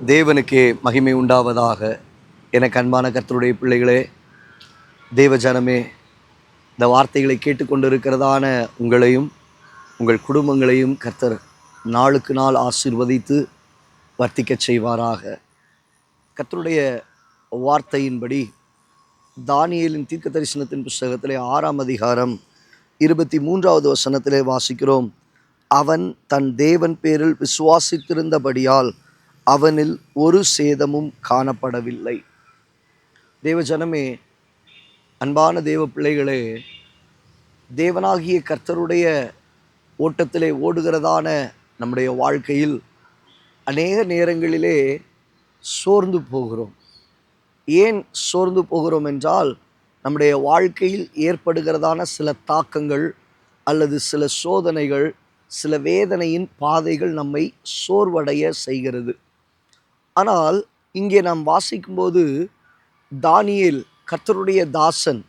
தேவனுக்கே மகிமை உண்டாவதாக. எனக்கு அன்பான கர்த்தருடைய பிள்ளைகளே, தேவ ஜனமே, இந்த வார்த்தைகளை கேட்டுக்கொண்டிருக்கிறதான உங்களையும் உங்கள் குடும்பங்களையும் கர்த்தர் நாளுக்கு நாள் ஆசீர்வதித்து வர்த்திக்கச் செய்வாராக. கர்த்தருடைய வார்த்தையின்படி தானியேலின் தீர்க்க தரிசனத்தின் புஸ்தகத்திலே 6ஆம் அதிகாரம் 23வது வசனத்திலே வாசிக்கிறோம். அவன் தன் தேவன் பேரில் விசுவாசித்திருந்தபடியால் அவனில் ஒரு சேதமும் காணப்படவில்லை. தேவஜனமே, அன்பான தேவ பிள்ளைகளே, தேவனாகிய கர்த்தருடைய ஓட்டத்திலே ஓடுகிறதான நம்முடைய வாழ்க்கையில் அநேக நேரங்களிலே சோர்ந்து போகிறோம். ஏன் சோர்ந்து போகிறோம் என்றால், நம்முடைய வாழ்க்கையில் ஏற்படுகிறதான சில தாக்கங்கள் அல்லது சில சோதனைகள், சில வேதனையின் பாதைகள் நம்மை சோர்வடைய செய்கிறது. ஆனால் இங்கே நாம் வாசிக்கும்போது தானியேல் கர்த்தருடைய தாசன்,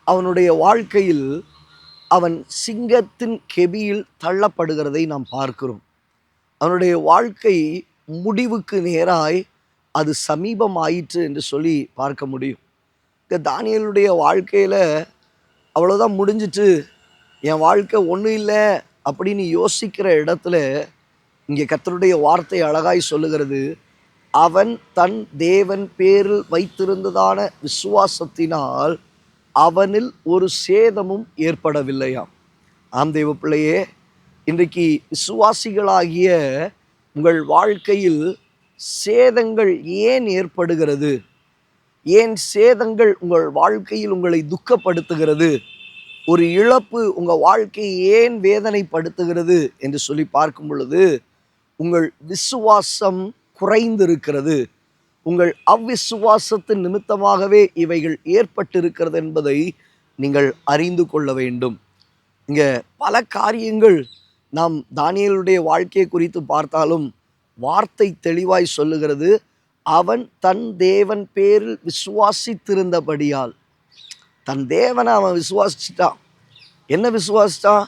அவனுடைய வாழ்க்கையில் அவன் சிங்கத்தின் கெபியில் தள்ளப்படுகிறதை நாம் பார்க்கிறோம். அவனுடைய வாழ்க்கை முடிவுக்கு நேராய் அது சமீபமாயிற்று என்று சொல்லி பார்க்க முடியும். இந்த தானியேலுடைய வாழ்க்கையில் அவ்வளோதான் முடிஞ்சிட்டு, என் வாழ்க்கை ஒன்றும் இல்லை அப்படின்னு யோசிக்கிற இடத்துல இங்கே கர்த்தருடைய வார்த்தை அழகாய் சொல்லுகிறது. அவன் தன் தேவன் பேரில் வைத்திருந்ததான விசுவாசத்தினால் அவனில் ஒரு சேதமும் ஏற்படவில்லையாம். ஆம் தேவ பிள்ளையே, இன்றைக்கு விசுவாசிகளாகிய உங்கள் வாழ்க்கையில் சேதங்கள் ஏன் ஏற்படுகிறது? ஏன் சேதங்கள் உங்கள் வாழ்க்கையில் உங்களை துக்கப்படுத்துகிறது? ஒரு இழப்பு உங்கள் வாழ்க்கையை ஏன் வேதனைப்படுத்துகிறது என்று சொல்லி பார்க்கும் பொழுது, உங்கள் விசுவாசம் குறைந்திருக்கிறது. உங்கள் அவ்விசுவாசத்தின் நிமித்தமாகவே இவைகள் ஏற்பட்டிருக்கிறது என்பதை நீங்கள் அறிந்து கொள்ள வேண்டும். இங்கே பல காரியங்கள் நாம் தானியேலுடைய வாழ்க்கையை குறித்து பார்த்தாலும் வார்த்தை தெளிவாய் சொல்லுகிறது. அவன் தன் தேவன் பேரில் விசுவாசித்திருந்தபடியால், தன் தேவனை அவன் விசுவாசிச்சிட்டான். என்ன விசுவாசித்தான்?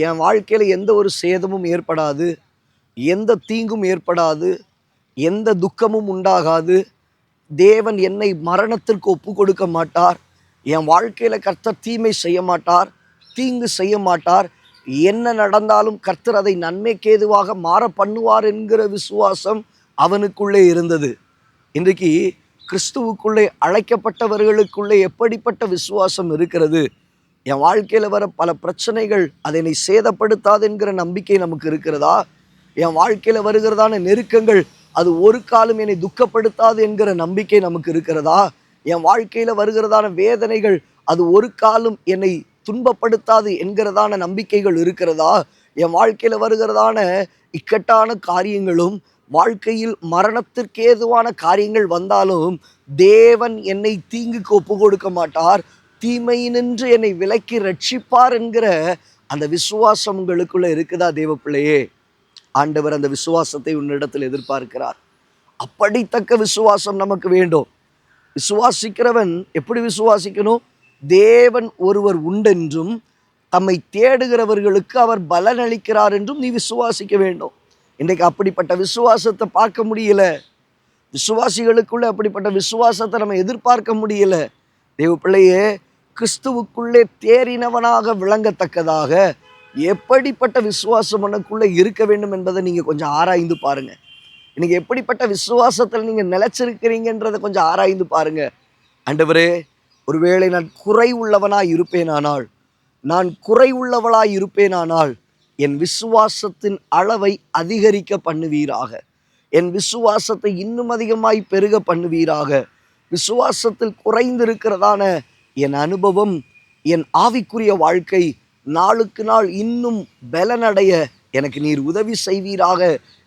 என் வாழ்க்கையில் எந்த ஒரு சேதமும் ஏற்படாது, எந்த தீங்கும் ஏற்படாது, எந்த துக்கமும் உண்டாகாது, தேவன் என்னை மரணத்திற்கு ஒப்பு கொடுக்க மாட்டார், என் வாழ்க்கையில் கர்த்தர் தீமை செய்ய மாட்டார், தீங்கு செய்ய மாட்டார், என்ன நடந்தாலும் கர்த்தர் அதை நன்மைக்கேதுவாக மாற பண்ணுவார் என்கிற விசுவாசம் அவனுக்குள்ளே இருந்தது. இன்றைக்கு கிறிஸ்துவுக்குள்ளே அழைக்கப்பட்டவர்களுக்குள்ளே எப்படிப்பட்ட விசுவாசம் இருக்கிறது? என் வாழ்க்கையில் வர பல பிரச்சனைகள் அதை என்னை சேதப்படுத்தாது என்கிற நம்பிக்கை நமக்கு இருக்கிறதா? என் வாழ்க்கையில் வருகிறதான நெருக்கங்கள் அது ஒரு காலம் என்னை துக்கப்படுத்தாது என்கிற நம்பிக்கை நமக்கு இருக்கிறதா? என் வாழ்க்கையில் வருகிறதான வேதனைகள் அது ஒரு காலம் என்னை துன்பப்படுத்தாது என்கிறதான நம்பிக்கைகள் இருக்கிறதா? என் வாழ்க்கையில் வருகிறதான இக்கட்டான காரியங்களும் வாழ்க்கையில் மரணத்திற்கேதுவான காரியங்கள் வந்தாலும் தேவன் என்னை தீங்குக்கு ஒப்பு கொடுக்க மாட்டார், தீமையினின்று என்னை விலக்கி ரட்சிப்பார் என்கிற அந்த விசுவாசம் உங்களுக்குள்ள இருக்குதா தேவ பிள்ளையே? ஆண்டவர் அந்த விசுவாசத்தை உன்னிடத்தில் எதிர்பார்க்கிறார். அப்படித்தக்க விசுவாசம் நமக்கு வேண்டும். விசுவாசிக்கிறவன் எப்படி விசுவாசிக்கணும்? தேவன் ஒருவர் உண்டென்றும் தம்மை தேடுகிறவர்களுக்கு அவர் பலன் அளிக்கிறார் என்றும் நீ விசுவாசிக்க வேண்டும். இன்றைக்கு அப்படிப்பட்ட விசுவாசத்தை பார்க்க முடியல. விசுவாசிகளுக்குள்ளே அப்படிப்பட்ட விசுவாசத்தை நம்ம எதிர்பார்க்க முடியல. தேவ பிள்ளையே, கிறிஸ்துவுக்குள்ளே தேறினவனாக விளங்கத்தக்கதாக எப்படிப்பட்ட விசுவாசம் உனக்குள்ளே இருக்க வேண்டும் என்பதை நீங்கள் கொஞ்சம் ஆராய்ந்து பாருங்கள். இன்றைக்கி எப்படிப்பட்ட விசுவாசத்தில் நீங்கள் நிலைச்சிருக்கிறீங்கன்றதை கொஞ்சம் ஆராய்ந்து பாருங்கள். ஆண்டவரே, ஒருவேளை நான் குறை உள்ளவனாய் இருப்பேனானால், நான் குறை உள்ளவளாய் இருப்பேனானால் என் விசுவாசத்தின் அளவை அதிகரிக்க பண்ணுவீராக. என் விசுவாசத்தை இன்னும் அதிகமாய் பெருக பண்ணுவீராக. விசுவாசத்தில் குறைந்திருக்கிறதான என் அனுபவம், என் ஆவிக்குரிய வாழ்க்கை நாளுக்கு நாள் இன்னும் பலனடைய எனக்கு நீர் உதவி செய்வீராக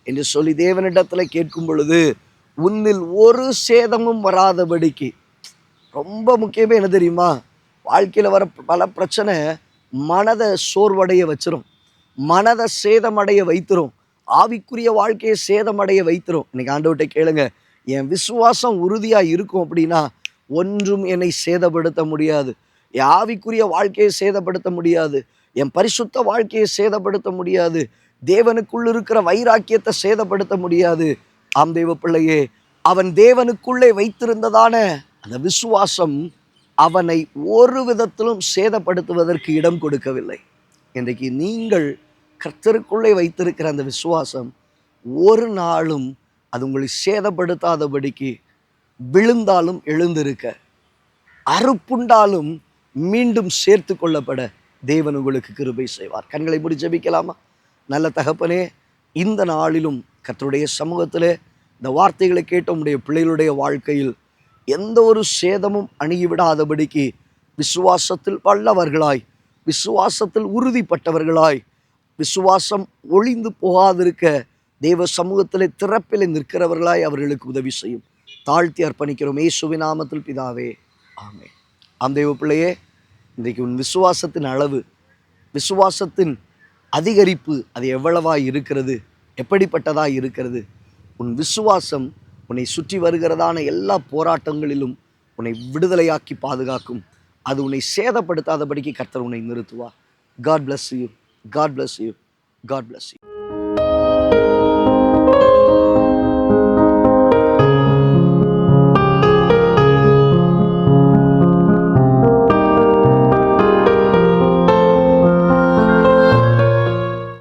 என்று சொல்லி தேவனிடத்தில் கேட்கும் பொழுது, உன்னில் ஒரு சேதமும் வராதபடிக்கு. ரொம்ப முக்கியமே என்ன தெரியுமா? வாழ்க்கையில் வர பல பிரச்சனை மனதை சோர்வடைய வச்சிரும், மனதை சேதமடைய வைத்திரும், ஆவிக்குரிய வாழ்க்கையை சேதமடைய வைத்திரும். இன்னைக்கு ஆண்டவர்கிட்ட கேளுங்க, என் விசுவாசம் உறுதியாக இருக்கும் அப்படின்னா ஒன்றும் என்னை சேதப்படுத்த முடியாது. என் ஆவிக்குரிய வாழ்க்கையை சேதப்படுத்த முடியாது, என் பரிசுத்த வாழ்க்கையை சேதப்படுத்த முடியாது, தேவனுக்குள் இருக்கிற வைராக்கியத்தை சேதப்படுத்த முடியாது. ஆம் தேவ பிள்ளையே, அவன் தேவனுக்குள்ளே வைத்திருந்ததான அந்த விசுவாசம் அவனை ஒரு விதத்திலும் சேதப்படுத்துவதற்கு இடம் கொடுக்கவில்லை. இன்றைக்கு நீங்கள் கர்த்தருக்குள்ளே வைத்திருக்கிற அந்த விசுவாசம் ஒரு நாளும் அது உங்களை சேதப்படுத்தாதபடிக்கு, விழுந்தாலும் எழுந்திருக்க, அறுப்புண்டாலும் மீண்டும் சேர்த்து கொள்ளப்பட தேவன் உங்களுக்கு கிருபை செய்வார். கண்களை மூடி ஜெபிக்கலாமா? நல்ல தகப்பனே, இந்த நாளிலும் கர்த்தருடைய சமூகத்திலே இந்த வார்த்தைகளை கேட்ட உம்முடைய பிள்ளைகளுடைய வாழ்க்கையில் எந்த ஒரு சேதமும் அணுகிவிடாதபடிக்கு விசுவாசத்தில் வல்லவர்களாய், விசுவாசத்தில் உறுதிப்பட்டவர்களாய், விசுவாசம் ஒளிந்து போகாதிருக்க தேவ சமூகத்திலே திறப்பிலே நிற்கிறவர்களாய் அவர்களுக்கு உதவி செய்யும். தாழ்த்தி அர்ப்பணிக்கிறோம் இயேசுவின் நாமத்தில் பிதாவே, ஆமென். ஆம் தேவ பிள்ளையே, இன்றைக்கு உன் விசுவாசத்தின் அளவு, விசுவாசத்தின் அதிகரிப்பு அது எவ்வளவாய் இருக்கிறது, எப்படிப்பட்டதாய் இருக்கிறது? உன் விசுவாசம் உன்னை சுற்றி வருகிறதான எல்லா போராட்டங்களிலும் உன்னை விடுதலையாக்கி பாதுகாக்கும். அது உன்னை சேதப்படுத்தாதபடிக்கு கர்த்தர் உன்னை நிறுத்துவார். God bless you. God bless you. God bless you.